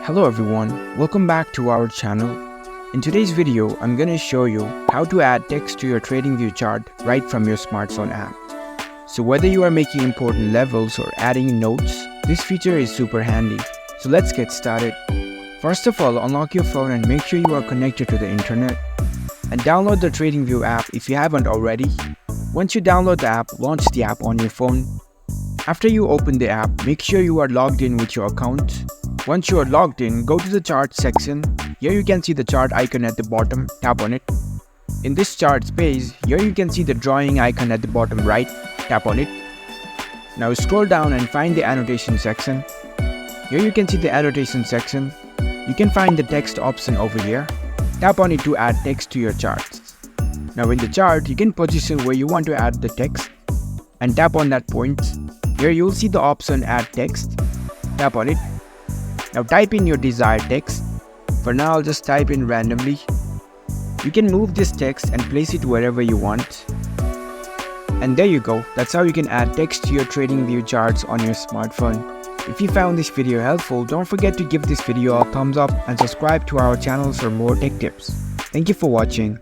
Hello everyone, welcome back to our channel. In today's video, I'm going to show you how to add text to your Tradingview chart right from your smartphone app. So whether you are making important levels or adding notes, this feature is super handy. So let's get started. First of all, unlock your phone and make sure you are connected to the internet. And download the Tradingview app if you haven't already. Once you download the app, launch the app on your phone. After you open the app, make sure you are logged in with your account. Once you are logged in, go to the chart section. Here you can see the chart icon at the bottom, tap on it. In this charts page, here you can see the drawing icon at the bottom right, tap on it. Now scroll down and find the annotation section. Here you can see the annotation section. You can find the text option over here. Tap on it to add text to your charts. Now in the chart, you can position where you want to add the text and tap on that point. Here you'll see the option add text. Tap on it. Now type in your desired text. For now, I'll just type in randomly. You can move this text and place it wherever you want. And there you go. That's how you can add text to your Tradingview charts on your smartphone. If you found this video helpful, don't forget to give this video a thumbs up and subscribe to our channel for more tech tips. Thank you for watching.